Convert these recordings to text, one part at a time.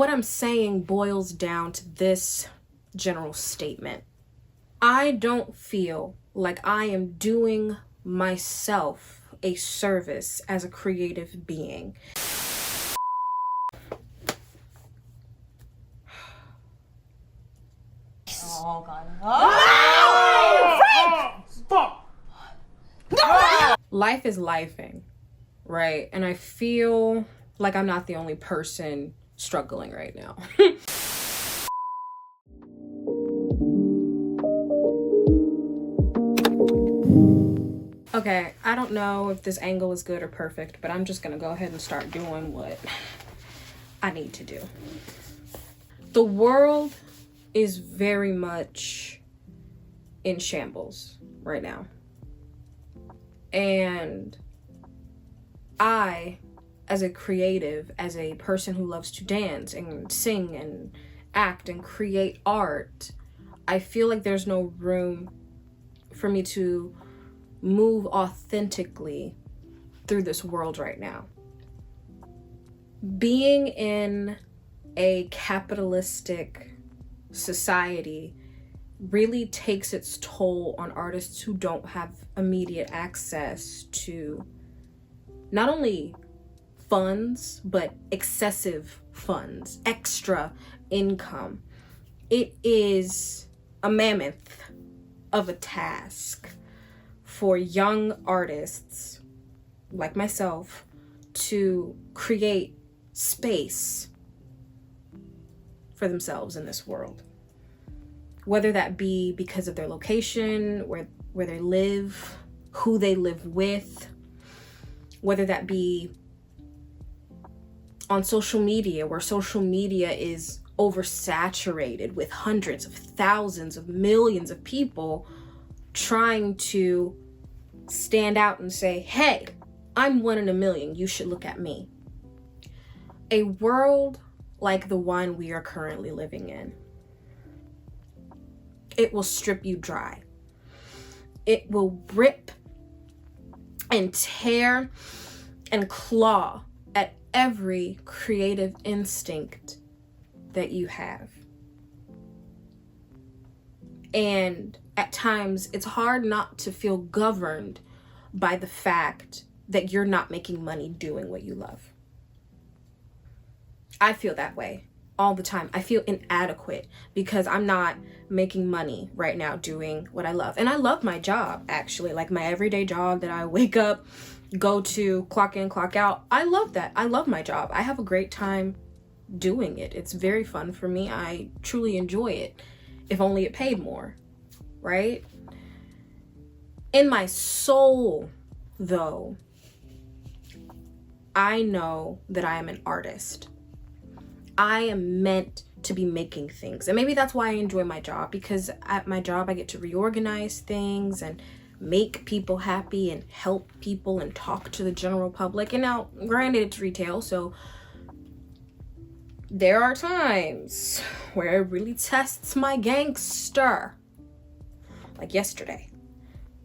What I'm saying boils down to this general statement. I don't feel like I am doing myself a service as a creative being. Oh God. Oh! Stop! Life is lifing, right? And I feel like I'm not the only person struggling right now. Okay, I don't know if this angle is good or perfect, but I'm just gonna go ahead and start doing what I need to do. The world is very much in shambles right now. And I, as a creative, as a person who loves to dance and sing and act and create art, I feel like there's no room for me to move authentically through this world right now. Being in a capitalistic society really takes its toll on artists who don't have immediate access to not only funds, but excessive funds, extra income. It is a mammoth of a task for young artists like myself to create space for themselves in this world. Whether that be because of their location, where they live, who they live with, whether that be on social media, where social media is oversaturated with hundreds of thousands of millions of people trying to stand out and say, hey, I'm one in a million, you should look at me. A world like the one we are currently living in, it will strip you dry. It will rip and tear and claw at every creative instinct that you have. And at times, it's hard not to feel governed by the fact that you're not making money doing what you love. I feel that way all the time. I feel inadequate because I'm not making money right now doing what I love. And I love my job, actually, like my everyday job that I wake up, go to, clock in, clock out. I love that. I love my job. I have a great time doing it. It's very fun for me. I truly enjoy it. If only it paid more, right? In my soul, though, I know that I am an artist. I am meant to be making things. And maybe that's why I enjoy my job, because at my job I get to reorganize things and make people happy and help people and talk to the general public. And now, granted, it's retail, so there are times where it really tests my gangster. Like yesterday.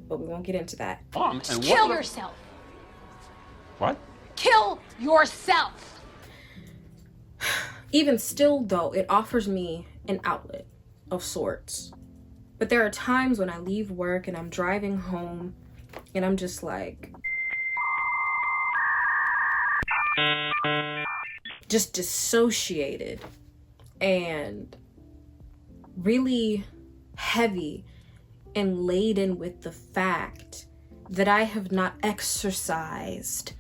But we won't get into that. Kill yourself. What? Kill yourself. Even still, though, it offers me an outlet of sorts. But there are times when I leave work and I'm driving home and I'm just like, just dissociated and really heavy and laden with the fact that I have not exercised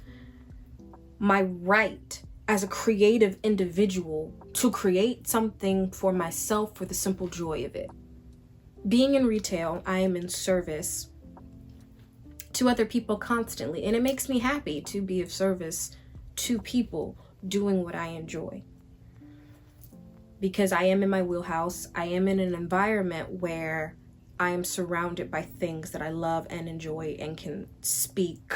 my right as a creative individual to create something for myself for the simple joy of it. Being in retail, I am in service to other people constantly, and it makes me happy to be of service to people doing what I enjoy. Because I am in my wheelhouse, I am in an environment where I am surrounded by things that I love and enjoy and can speak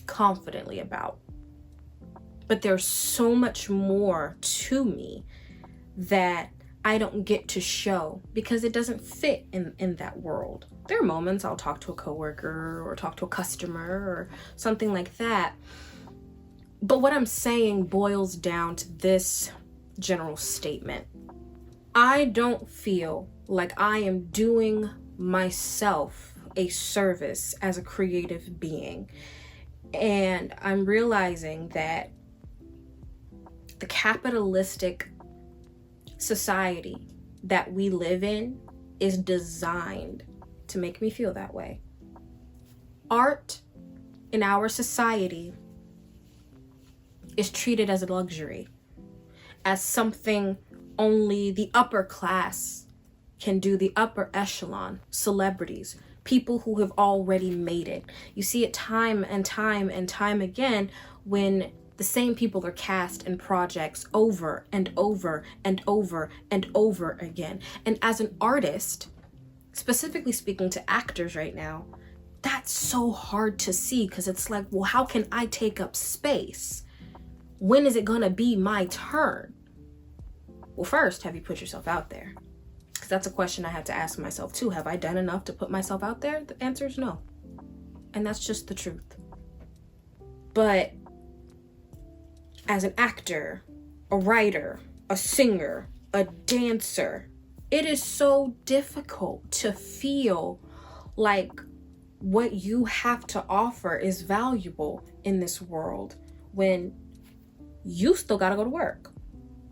confidently about. But there's so much more to me that I don't get to show because it doesn't fit in that world. There are moments I'll talk to a coworker or talk to a customer or something like that. But what I'm saying boils down to this general statement. I don't feel like I am doing myself a service as a creative being. And I'm realizing that the capitalistic society that we live in is designed to make me feel that way. Art in our society is treated as a luxury, as something only the upper class can do, the upper echelon, celebrities, people who have already made it. You see it time and time and time again when the same people are cast in projects over and over and over and over again. And as an artist, specifically speaking to actors right now, that's so hard to see because it's like, well, how can I take up space? When is it gonna be my turn? Well, first, have you put yourself out there? Because that's a question I have to ask myself too. Have I done enough to put myself out there? The answer is no. And that's just the truth. But as an actor, a writer, a singer, a dancer, it is so difficult to feel like what you have to offer is valuable in this world when you still gotta go to work.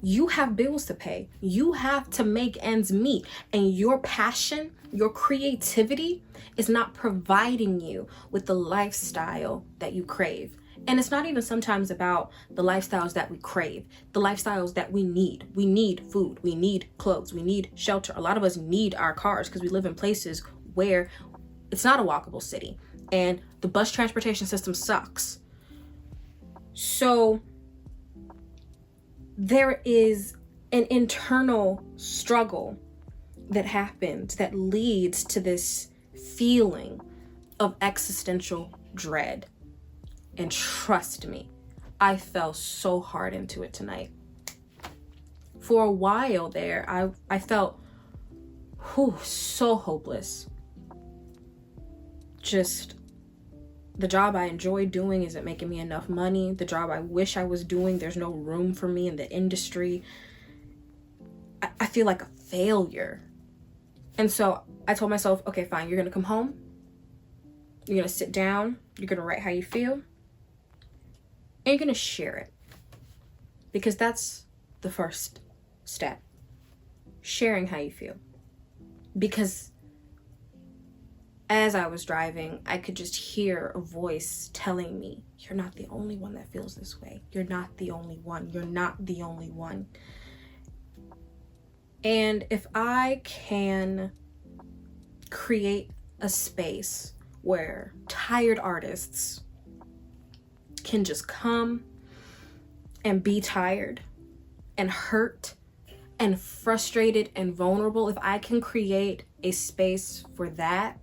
You have bills to pay. You have to make ends meet. And your passion, your creativity is not providing you with the lifestyle that you crave. And it's not even sometimes about the lifestyles that we crave, the lifestyles that we need. We need food, we need clothes, we need shelter. A lot of us need our cars because we live in places where it's not a walkable city and the bus transportation system sucks. So there is an internal struggle that happens that leads to this feeling of existential dread. And trust me, I fell so hard into it tonight. For a while there, I felt so hopeless. Just the job I enjoy doing isn't making me enough money. The job I wish I was doing, there's no room for me in the industry. I feel like a failure. And so I told myself, okay, fine, you're gonna come home. You're gonna sit down. You're gonna write how you feel. And you're gonna share it. Because that's the first step. Sharing how you feel. Because as I was driving, I could just hear a voice telling me, you're not the only one that feels this way. You're not the only one. You're not the only one. And if I can create a space where tired artists can just come and be tired and hurt and frustrated and vulnerable, if I can create a space for that,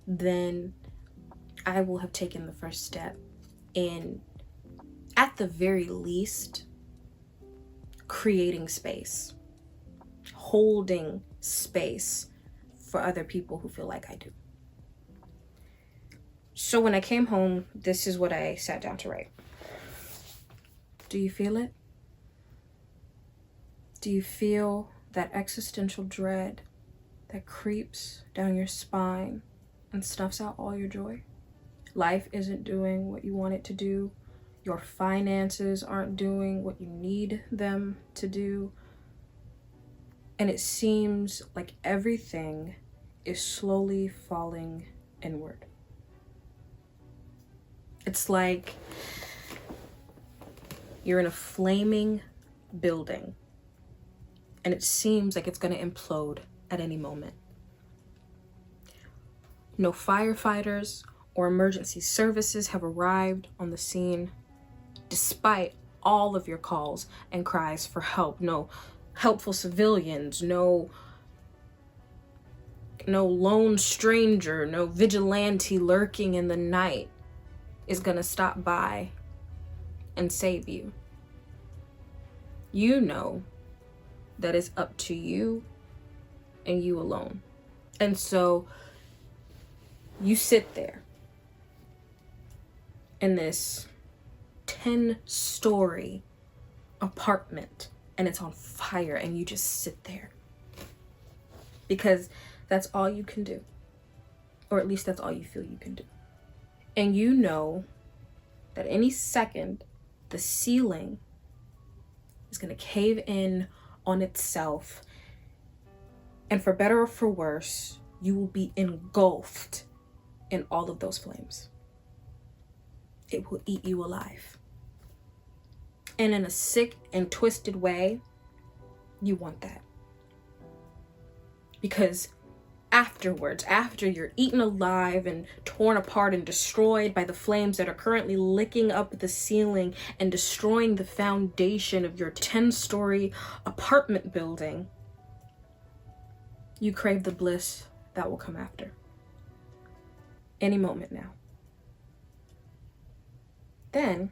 then I will have taken the first step in, at the very least, creating space, holding space for other people who feel like I do. So when I came home, this is what I sat down to write. Do you feel it? Do you feel that existential dread that creeps down your spine and snuffs out all your joy? Life isn't doing what you want it to do. Your finances aren't doing what you need them to do. And it seems like everything is slowly falling inward. It's like you're in a flaming building and it seems like it's going to implode at any moment. No firefighters or emergency services have arrived on the scene, despite all of your calls and cries for help. No helpful civilians, no lone stranger, no vigilante lurking in the night is gonna stop by and save you. You know that it's up to you and you alone. And so you sit there in this 10-story apartment and it's on fire and you just sit there because that's all you can do, or at least that's all you feel you can do. And you know that any second the ceiling is going to cave in on itself, and for better or for worse, you will be engulfed in all of those flames. It will eat you alive. And in a sick and twisted way, you want that. Because afterwards, after you're eaten alive and torn apart and destroyed by the flames that are currently licking up the ceiling and destroying the foundation of your 10-story apartment building, you crave the bliss that will come after. Any moment now. Then,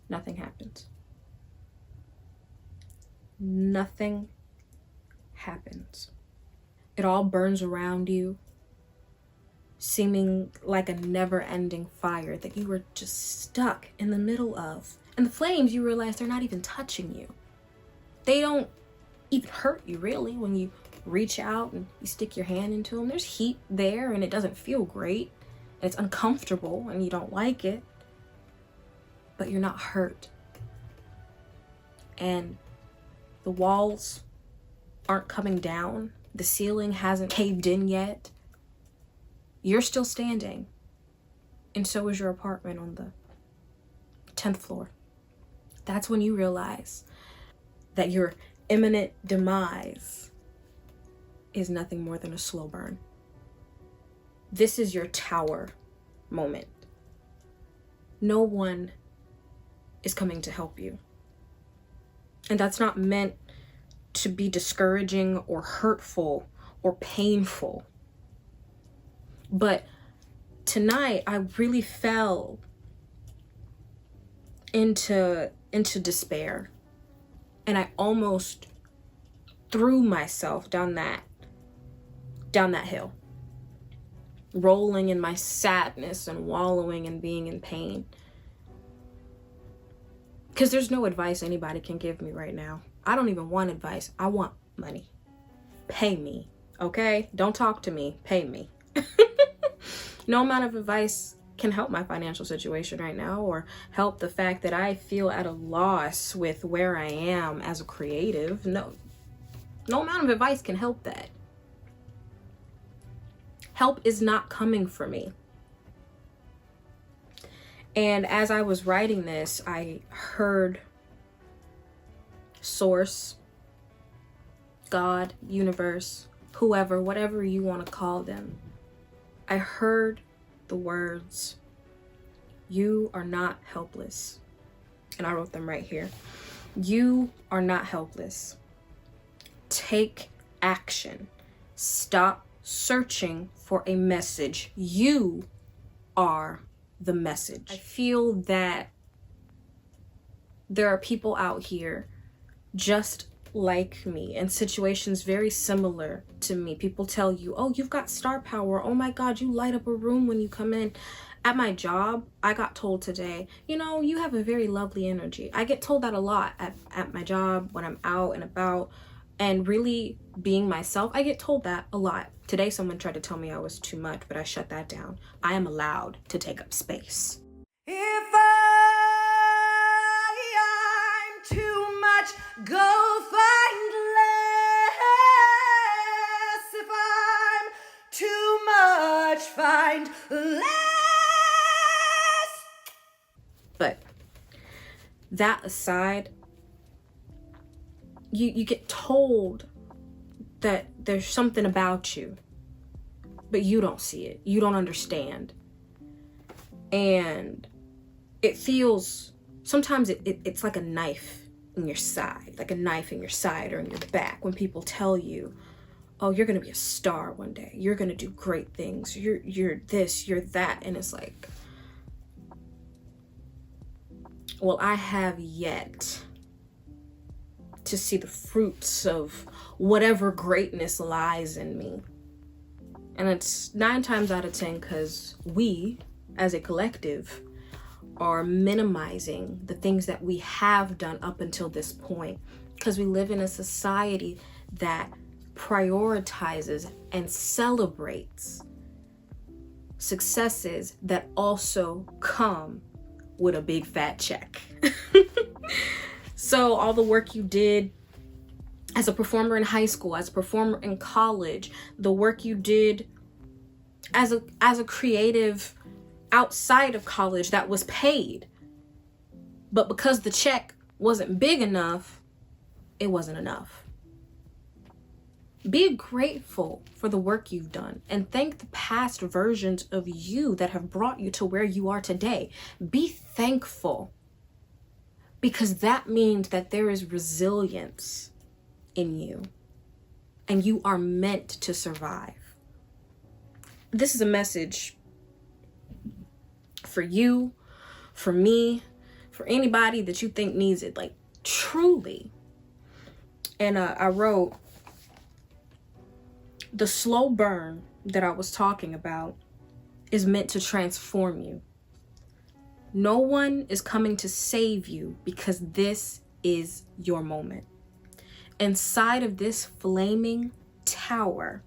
nothing happens. Nothing happens. It all burns around you, seeming like a never-ending fire that you were just stuck in the middle of. And the flames, you realize they're not even touching you. They don't even hurt you, really, when you reach out and you stick your hand into them. There's heat there and it doesn't feel great. It's uncomfortable and you don't like it, but you're not hurt. And the walls aren't coming down. The ceiling hasn't caved in yet. You're still standing. And so is your apartment on the 10th floor. That's when you realize that your imminent demise is nothing more than a slow burn. This is your tower moment. No one is coming to help you. And that's not meant to be discouraging or hurtful or painful. But tonight I really fell into despair. And I almost threw myself down that hill, rolling in my sadness and wallowing and being in pain. Because there's no advice anybody can give me right now. I don't even want advice. I want money. Pay me, okay? Don't talk to me. Pay me. No amount of advice can help my financial situation right now, or help the fact that I feel at a loss with where I am as a creative. No amount of advice can help that. Help is not coming for me. And as I was writing this, I heard Source, God, universe, whoever, whatever you want to call them. I heard the words, "You are not helpless." And I wrote them right here. You are not helpless. Take action. Stop searching for a message. You are the message. I feel that there are people out here just like me in situations very similar to me. People tell you, "Oh, you've got star power. Oh my God, you light up a room when you come in." At my job, I got told today, "You have a very lovely energy." I get told that a lot at my job when I'm out and about, and really being myself, I get told that a lot. Today, someone tried to tell me I was too much, but I shut that down. I am allowed to take up space. If I'm too much, go find less. If I'm too much, find less. But that aside, you get told that there's something about you, but you don't see it. You don't understand. And it feels, sometimes it's like a knife in your side, or in your back, when people tell you, "Oh, you're going to be a star one day. You're going to do great things. You're this, you're that." And it's like, well, I have yet to see the fruits of whatever greatness lies in me. And it's 9 times out of 10 because we as a collective are minimizing the things that we have done up until this point, because we live in a society that prioritizes and celebrates successes that also come with a big fat check. So all the work you did as a performer in high school, as a performer in college, the work you did as a creative outside of college that was paid, but because the check wasn't big enough, it wasn't enough. Be grateful for the work you've done and thank the past versions of you that have brought you to where you are today. Be thankful, because that means that there is resilience in you and you are meant to survive. This is a message for you, for me, for anybody that you think needs it, like truly. And I wrote, the slow burn that I was talking about is meant to transform you. No one is coming to save you, because this is your moment. Inside of this flaming tower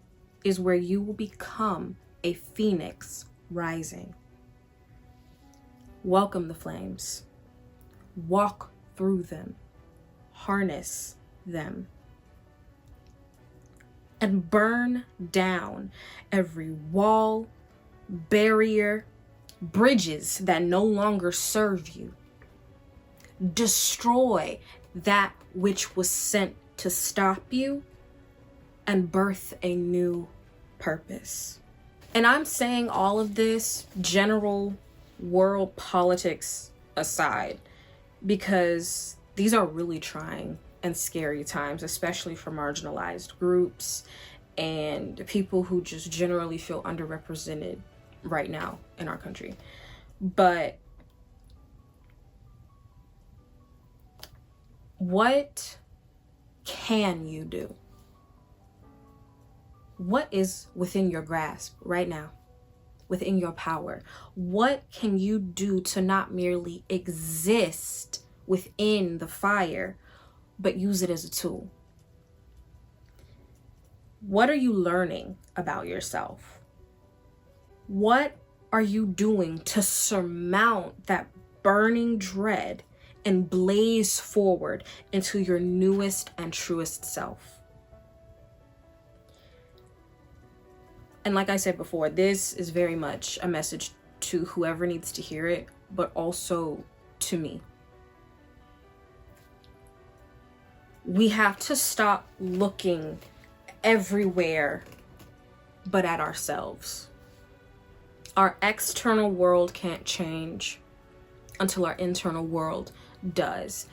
is where you will become a phoenix rising. Welcome the flames. Walk through them. Harness them. And burn down every wall, barrier, bridges that no longer serve you. Destroy that which was sent to stop you and birth a new purpose. And I'm saying all of this, general world politics aside, because these are really trying and scary times, especially for marginalized groups and people who just generally feel underrepresented right now in our country. But what can you do? What is within your grasp right now, within your power? What can you do to not merely exist within the fire, but use it as a tool? What are you learning about yourself? What are you doing to surmount that burning dread and blaze forward into your newest and truest self? And like I said before, this is very much a message to whoever needs to hear it, but also to me. We have to stop looking everywhere but at ourselves. Our external world can't change until our internal world does.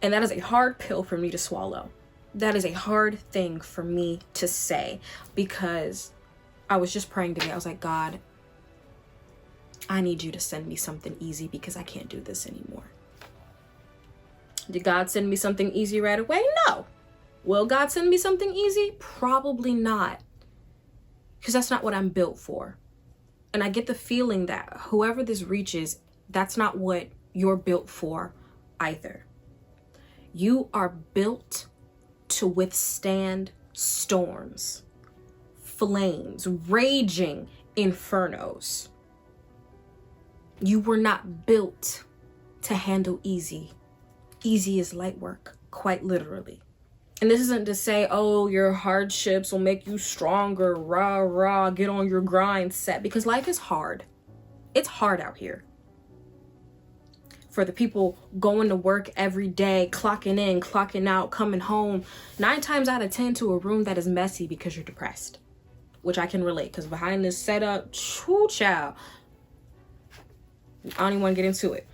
And that is a hard pill for me to swallow. That is a hard thing for me to say, because I was just praying today. I was like, God, I need you to send me something easy, because I can't do this anymore. Did God send me something easy right away? No. Will God send me something easy? Probably not, because that's not what I'm built for. And I get the feeling that whoever this reaches, that's not what you're built for either. You are built to withstand storms, flames, raging infernos. You were not built to handle easy. Easy is light work, quite literally. And this isn't to say, oh, your hardships will make you stronger, rah, rah, get on your grind set, because life is hard. It's hard out here. For the people going to work every day, clocking in, clocking out, coming home, 9 times out of 10 to a room that is messy because you're depressed, which I can relate, because behind this setup, choo child, I don't even want to get into it.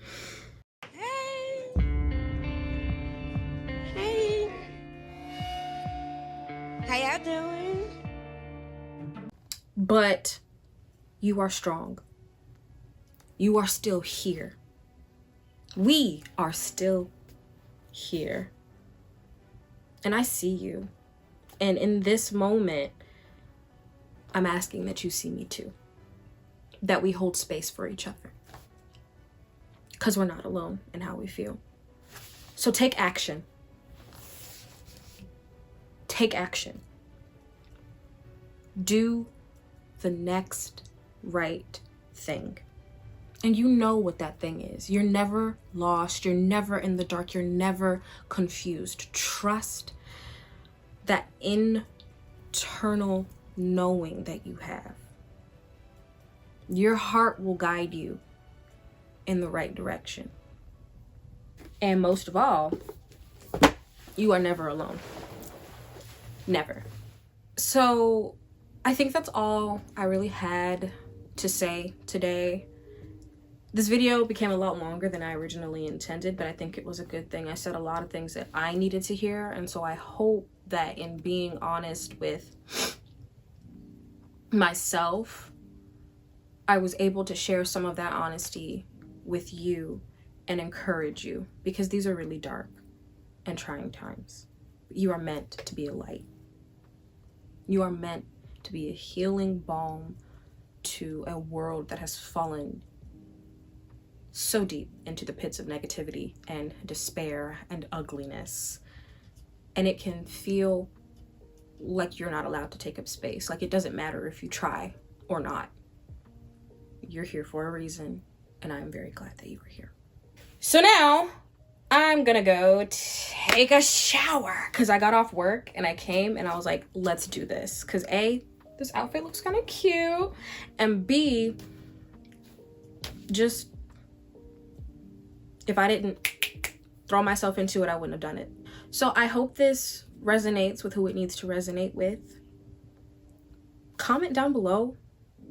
How y'all doing? But you are strong. You are still here. We are still here. And I see you. And in this moment, I'm asking that you see me too. that we hold space for each other, because we're not alone in how we feel. So take action. Take action. Do the next right thing. And you know what that thing is. You're never lost. You're never in the dark. You're never confused. Trust that internal knowing that you have. Your heart will guide you in the right direction. And most of all, you are never alone. Never. So I think that's all I really had to say today. This video became a lot longer than I originally intended, but I think it was a good thing. I said a lot of things that I needed to hear, and so I hope that in being honest with myself, I was able to share some of that honesty with you and encourage you, because these are really dark and trying times. You are meant to be a light. You are meant to be a healing balm to a world that has fallen so deep into the pits of negativity and despair and ugliness. And it can feel like you're not allowed to take up space. Like it doesn't matter if you try or not. You're here for a reason, and I'm very glad that you were here. So now I'm gonna go take a shower, because I got off work and I came and I was like, let's do this. Because A, this outfit looks kind of cute, and B, just if I didn't throw myself into it, I wouldn't have done it. So I hope this resonates with who it needs to resonate with. Comment down below,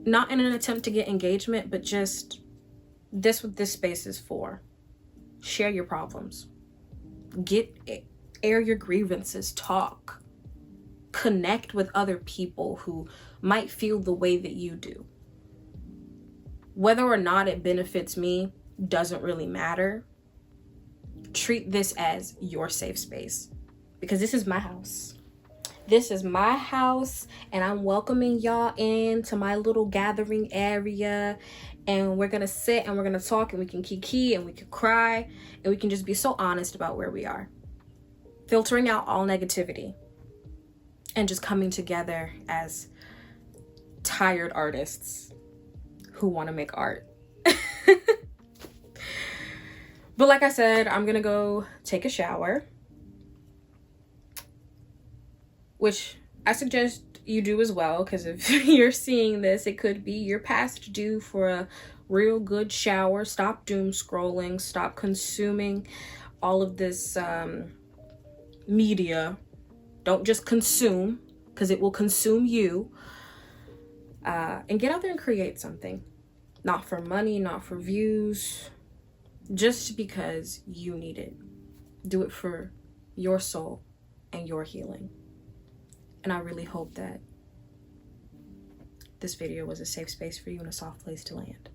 not in an attempt to get engagement, but just this what this space is for. Share your problems. Air your grievances, talk. Connect with other people who might feel the way that you do. Whether or not it benefits me doesn't really matter. Treat this as your safe space, because this is my house. This is my house, and I'm welcoming y'all into my little gathering area, and we're gonna sit and we're gonna talk, and we can kiki and we can cry, and we can just be so honest about where we are, filtering out all negativity and just coming together as tired artists who want to make art. But like I said, I'm gonna go take a shower, which I suggest you do as well, because if you're seeing this, it could be you're past due for a real good shower. Stop doom scrolling, stop consuming all of this media. Don't just consume, because it will consume you. And get out there and create something. Not for money, not for views, just because you need it. Do it for your soul and your healing. And I really hope that this video was a safe space for you and a soft place to land.